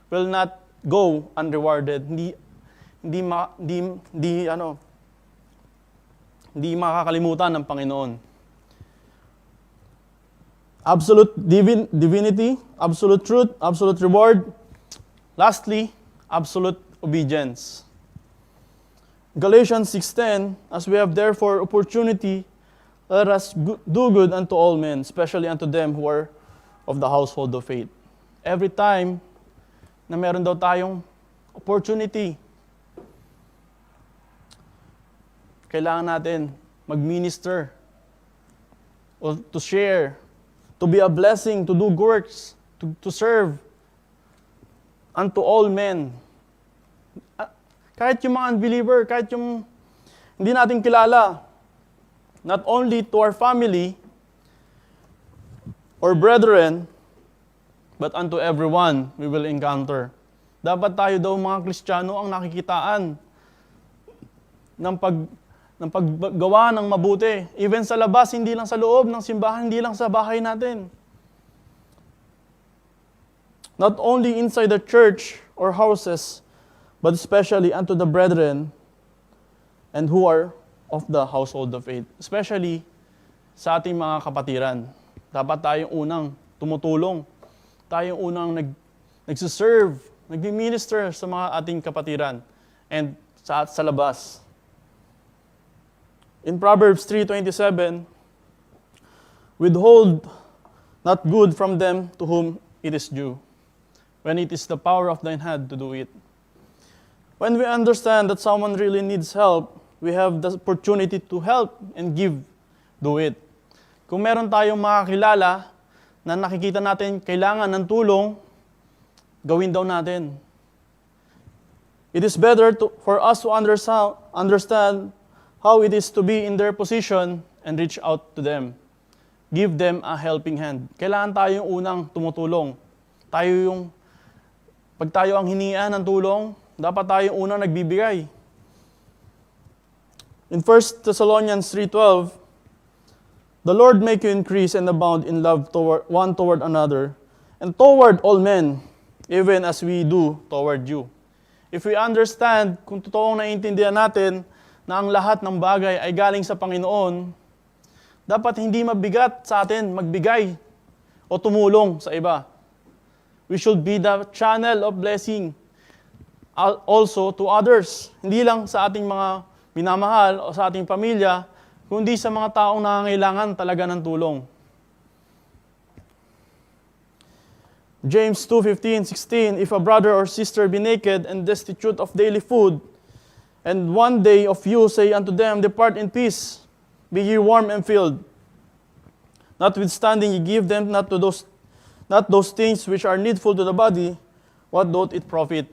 will not go unrewarded. Hindi makakalimutan ng Panginoon. Absolute divinity, absolute truth, absolute reward. Lastly, absolute obedience. Galatians 6:10, as we have therefore opportunity, let us do good unto all men, especially unto them who are of the household of faith. Every time na meron daw tayong opportunity, kailangan natin mag-minister or to share, to be a blessing, to do works, to serve unto all men. Kahit yung mga unbeliever, kahit yung hindi natin kilala, not only to our family or brethren, but unto everyone we will encounter. Dapat tayo daw mga Kristiyano ang nakikitaan ng paggawa ng mabuti. Even sa labas, hindi lang sa loob ng simbahan, hindi lang sa bahay natin. Not only inside the church or houses, but especially unto the brethren and who are of the household of faith. Especially sa ating mga kapatiran. Dapat tayong unang tumutulong. Tayong unang nagsiserve, nagmi-minister sa mga ating kapatiran and sa labas. In Proverbs 3:27, withhold not good from them to whom it is due, when it is the power of thine hand to do it. When we understand that someone really needs help, we have the opportunity to help and do it. Kung meron tayong makakilala na nakikita natin kailangan ng tulong, gawin daw natin. It is better for us to understand how it is to be in their position and reach out to them. Give them a helping hand. Kailangan tayo yung unang tumutulong. Pag tayo ang hinian ng tulong, dapat tayo yung unang nagbibigay. In 1 Thessalonians 3:12, the Lord make you increase and abound in love toward another, and toward all men, even as we do toward you. If we understand, kung totoong naiintindihan natin na ang lahat ng bagay ay galing sa Panginoon, dapat hindi mabigat sa atin magbigay o tumulong sa iba. We should be the channel of blessing also to others. Hindi lang sa ating mga minamahal o sa ating pamilya, kundi sa mga taong nangangailangan talaga ng tulong. James 2:15-16, if a brother or sister be naked and destitute of daily food, and one day of you say unto them, depart in peace, be ye warm and filled. Notwithstanding ye give them not those things which are needful to the body, what doth it profit?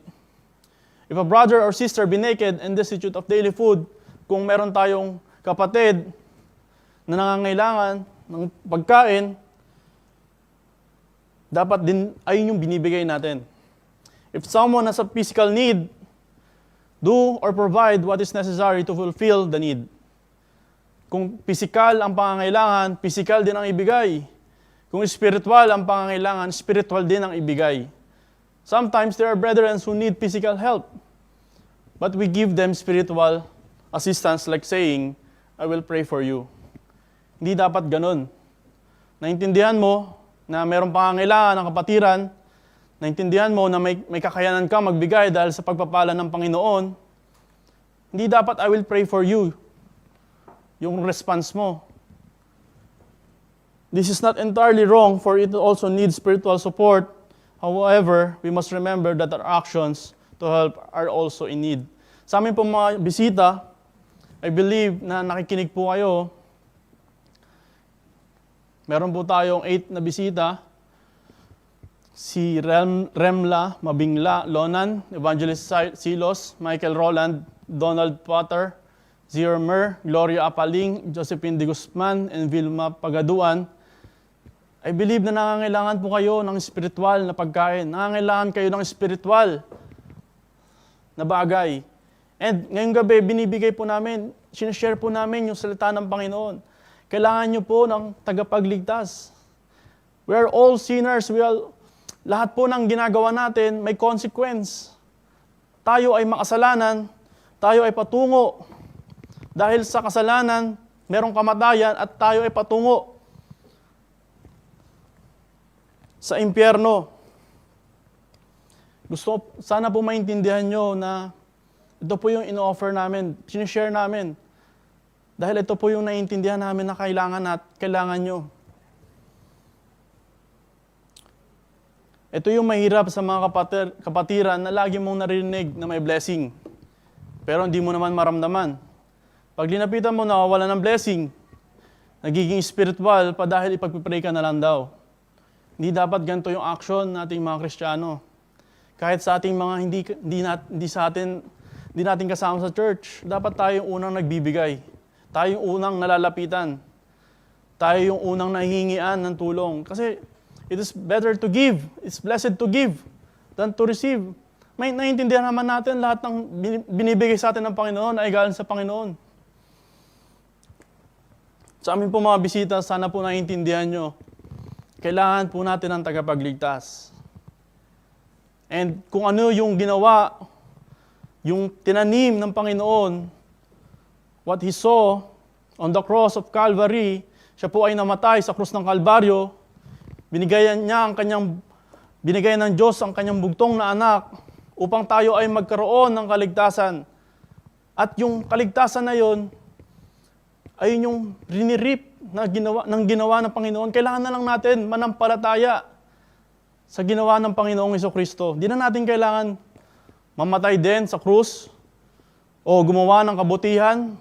If a brother or sister be naked and destitute of daily food, kung meron tayong kapatid na nangangailangan ng pagkain, dapat din ayun yung binibigay natin. If someone has a physical need, do or provide what is necessary to fulfill the need. Kung physical ang pangangailangan, physical din ang ibigay. Kung spiritual ang pangangailangan, spiritual din ang ibigay. Sometimes there are brethren who need physical help, but we give them spiritual assistance like saying, I will pray for you. Hindi dapat ganun. Naintindihan mo na mayroong pangangailangan ng kapatiran, naintindihan mo na may kakayanan ka magbigay dahil sa pagpapala ng Panginoon, hindi dapat I will pray for you. Yung response mo. This is not entirely wrong, for it also needs spiritual support. However, we must remember that our actions to help are also in need. Sa amin po mga bisita, I believe na nakikinig po kayo. Meron po tayong 8 na bisita. Si Remla Mabingla Lonan, Evangelist Silos, Michael Roland, Donald Potter, Ziermer, Gloria Apaling, Josephine De Guzman, and Vilma Pagaduan. I believe na nangangailangan po kayo ng spiritual na pagkain. Nangangailangan kayo ng spiritual na bagay. And ngayong gabi, binibigay po namin, sinashare po namin yung salita ng Panginoon. Kailangan nyo po ng tagapagligtas. We are all sinners. Lahat po ng ginagawa natin may consequence. Tayo ay makasalanan, tayo ay patungo. Dahil sa kasalanan, merong kamatayan at tayo ay patungo sa impyerno. Sana po maintindihan nyo na ito po yung in-offer namin, sinishare namin. Dahil ito po yung naiintindihan namin na kailangan nyo. Ito yung mahirap sa mga kapatiran na lagi mong narinig na may blessing. Pero hindi mo naman maramdaman. Pag linapitan mo, nawawala ng blessing. Nagiging spiritual pa dahil ipagpipray ka na lang daw. Hindi dapat ganito yung action nating mga Kristiyano. Kahit sa ating mga hindi natin kasama sa church, dapat tayo yung unang nagbibigay. Tayo yung unang nalalapitan. Tayo yung unang nahihingian ng tulong. Kasi it is better to give. It's blessed to give than to receive. May naiintindihan naman natin lahat ng binibigay sa atin ng Panginoon ay galing sa Panginoon. Sa amin po mga bisita, sana po naiintindihan nyo. Kailangan po natin ng tagapagligtas. And kung ano yung ginawa, yung tinanim ng Panginoon, what He saw on the cross of Calvary, siya po ay namatay sa krus ng Kalbaryo, binigay ng Diyos ang kanyang bugtong na anak upang tayo ay magkaroon ng kaligtasan. At yung kaligtasan na yon ay yung rinirip na ginawa ng Panginoon. Kailangan na lang natin manampalataya sa ginawa ng Panginoong Jesucristo. Di na natin kailangan mamatay din sa krus o gumawa ng kabutihan,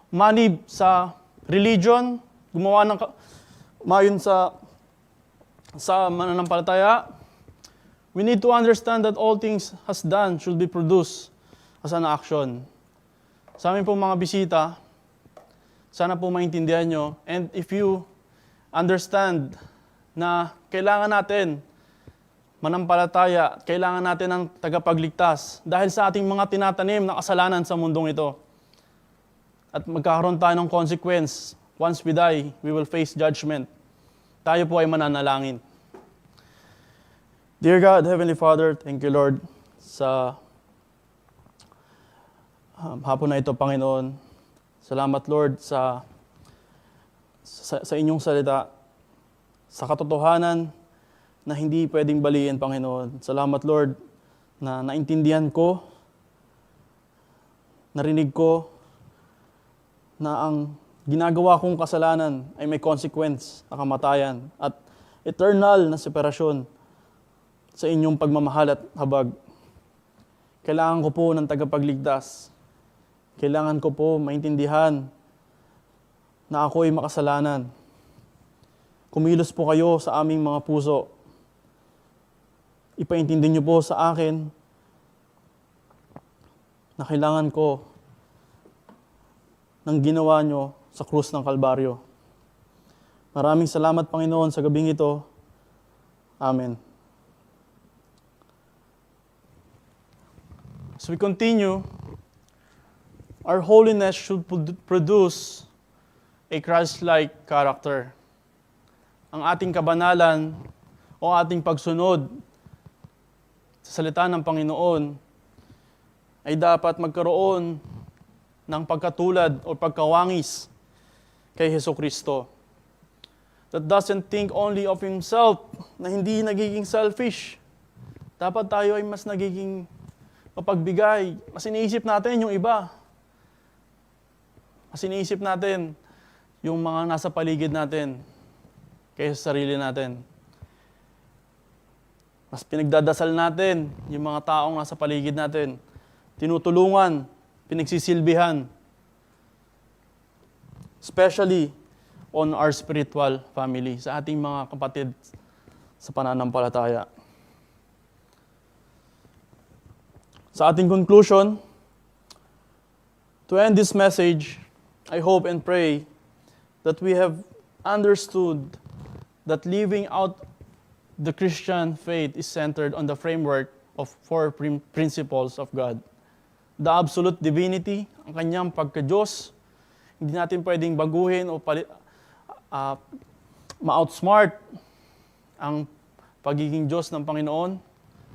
umanib sa religion, umayon sa mananampalataya. We need to understand that all things has done should be produced as an action. Sa amin po mga bisita, sana po maintindihan nyo. And if you understand na kailangan natin manampalataya, kailangan natin ng tagapagligtas dahil sa ating mga tinatanim na kasalanan sa mundong ito. At magkakaroon tayo ng consequence. Once we die, we will face judgment. Tayo po ay mananalangin. Dear God, Heavenly Father, thank you Lord sa hapon na ito, Panginoon. Salamat Lord sa inyong salita, sa katotohanan na hindi pwedeng baliin, Panginoon. Salamat Lord na naintindihan ko, narinig ko na ang ginagawa kong kasalanan ay may consequence na kamatayan at eternal na separasyon sa inyong pagmamahal at habag. Kailangan ko po ng tagapagligtas. Kailangan ko po maintindihan na ako ay makasalanan. Kumilos po kayo sa aming mga puso. Ipaintindi niyo po sa akin na kailangan ko ng ginawa niyo sa krus ng Kalbaryo. Maraming salamat, Panginoon, sa gabing ito. Amen. As we continue, our holiness should produce a Christ-like character. Ang ating kabanalan o ating pagsunod sa salita ng Panginoon ay dapat magkaroon ng pagkatulad o pagkawangis kay Hesukristo. That doesn't think only of himself, na hindi nagiging selfish. Dapat tayo ay mas nagiging mapagbigay. Mas iniisip natin yung iba. Mas iniisip natin yung mga nasa paligid natin kaysa sa sarili natin. Mas pinagdadasal natin yung mga taong nasa paligid natin. Tinutulungan, pinagsisilbihan. Especially on our spiritual family, sa ating mga kapatid sa pananampalataya. Sa ating conclusion, to end this message, I hope and pray that we have understood that living out the Christian faith is centered on the framework of four principles of God. The absolute divinity, ang kanyang pagka-Diyos. Hindi natin pwedeng baguhin o ma-outsmart ang pagiging Diyos ng Panginoon.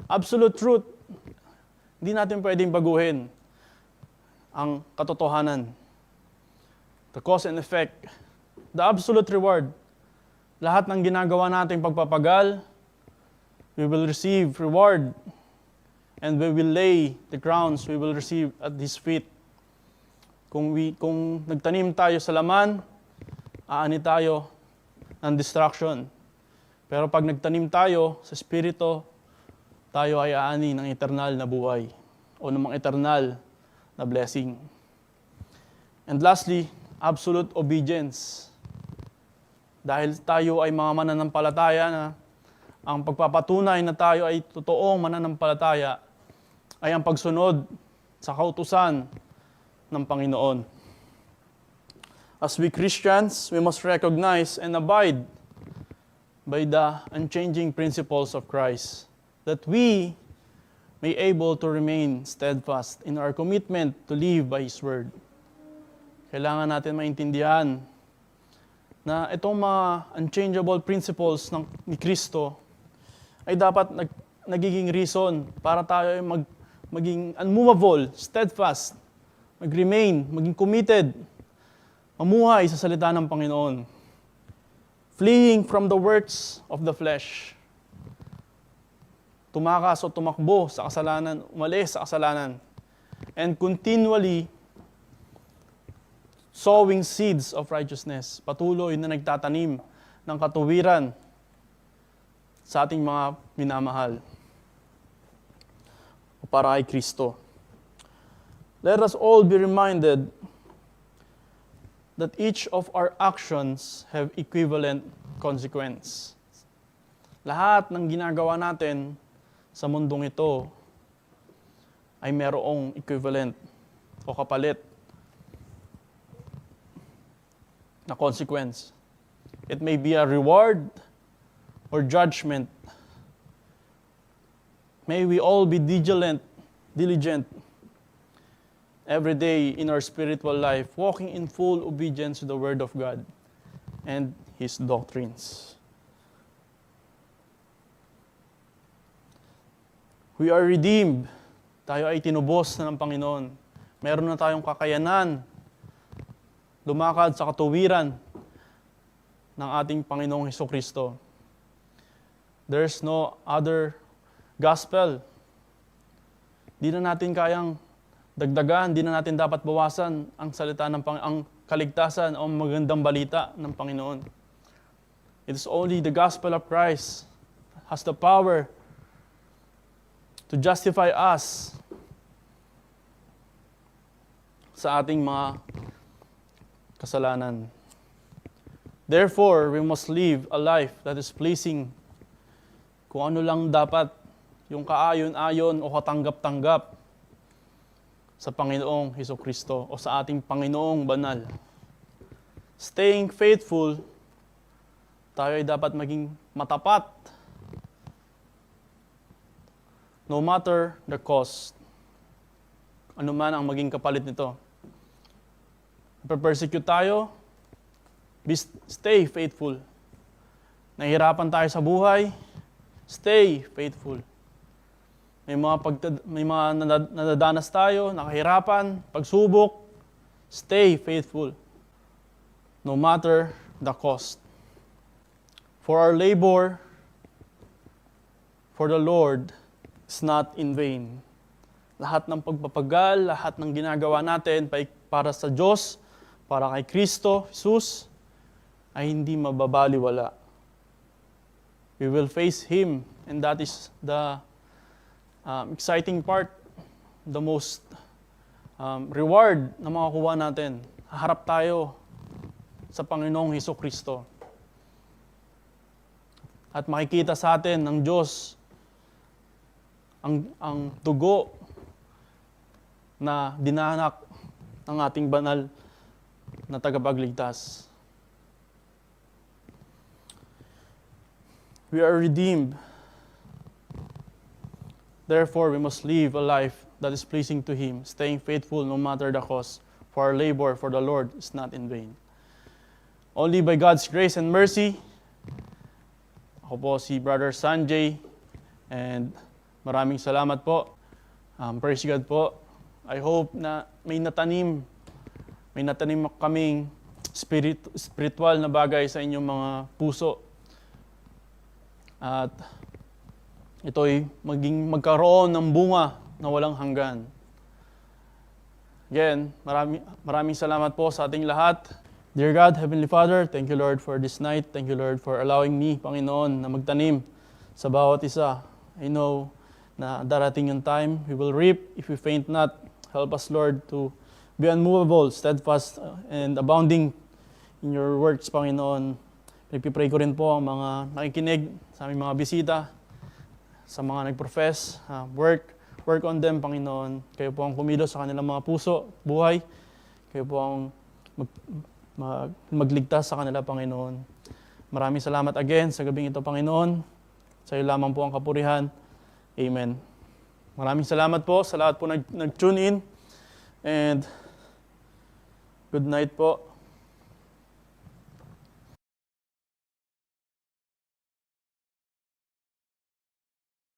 Absolute truth, hindi natin pwedeng baguhin ang katotohanan. The cause and effect, the absolute reward. Lahat ng ginagawa nating pagpapagal, we will receive reward. And we will lay the crowns we will receive at His feet. Kung nagtanim tayo sa laman, aani tayo ng destruction. Pero pag nagtanim tayo sa Espiritu, tayo ay aani ng eternal na buhay o ng mga eternal na blessing. And lastly, absolute obedience. Dahil tayo ay mga mananampalataya na ang pagpapatunay na tayo ay totoong mananampalataya ay ang pagsunod sa kautusan ng Panginoon. As we Christians, we must recognize and abide by the unchanging principles of Christ, that we may able to remain steadfast in our commitment to live by His Word. Kailangan natin maintindihan na itong mga unchangeable principles ni Kristo ay dapat nagiging reason para tayo ay maging unmovable, steadfast, mag-remain, maging committed, mamuhay sa salita ng Panginoon. Fleeing from the works of the flesh. Tumakas o tumakbo sa kasalanan, umalis sa kasalanan. And continually sowing seeds of righteousness. Patuloy na nagtatanim ng katuwiran sa ating mga minamahal o para kay Kristo. Let us all be reminded that each of our actions have equivalent consequence. Lahat ng ginagawa natin sa mundong ito ay merong equivalent o kapalit na consequence. It may be a reward or judgment. May we all be diligent every day in our spiritual life, walking in full obedience to the Word of God and His doctrines. We are redeemed. Tayo ay tinubos na ng Panginoon. Meron na tayong kakayanan lumakad sa katuwiran ng ating Panginoong Hesukristo. There's no other gospel. Di na natin kayang dagdagan, di na natin dapat bawasan ang salita ng ang kaligtasan o magandang balita ng Panginoon. It is only the gospel of Christ has the power to justify us sa ating mga kasalanan. Therefore, we must live a life that is pleasing. Kung ano lang dapat, yung kaayon-ayon o katanggap-tanggap sa Panginoong Hesukristo o sa ating Panginoong banal. Staying faithful, tayo ay dapat maging matapat no matter the cost. Ano man ang maging kapalit nito. Persecute tayo, stay faithful. Nahihirapan tayo sa buhay, stay faithful. May mga nadadanas tayo, nakahirapan, pagsubok, Stay faithful, no matter the cost. For our labor for the Lord is not in vain. Lahat ng pagpapagal, lahat ng ginagawa natin para sa Diyos, para kay Kristo, Jesus, ay hindi mababaliwala. We will face Him, and that is the exciting part, the most reward na makakuha natin. Haharap tayo sa Panginoong Hesukristo. At makikita sa atin ng Diyos ang dugo na dinanak ng ating banal na tagapagligtas. We are redeemed. Therefore, we must live a life that is pleasing to Him, staying faithful no matter the cost, for our labor for the Lord is not in vain. Only by God's grace and mercy. Ako po si Brother Sanjay, and maraming salamat po. Praise God po. I hope na may natanim kaming spiritual na bagay sa inyong mga puso. At ito'y magkaroon ng bunga na walang hanggan. Again, maraming salamat po sa ating lahat. Dear God, Heavenly Father, thank you Lord for this night. Thank you Lord for allowing me, Panginoon, na magtanim sa bawat isa. I know na darating yung time, we will reap if we faint not. Help us Lord to be unmovable, steadfast, and abounding in your works, Panginoon. Nagpipray ko rin po ang mga nakikinig sa aming mga bisita, sa mga nag-profess, work on them, Panginoon. Kayo po ang kumilos sa kanilang mga puso, buhay. Kayo po ang magligtas sa kanila, Panginoon. Maraming salamat again sa gabing ito, Panginoon. Sa iyo lamang po ang kapurihan. Amen. Maraming salamat po sa lahat po nag-tune in. And good night po.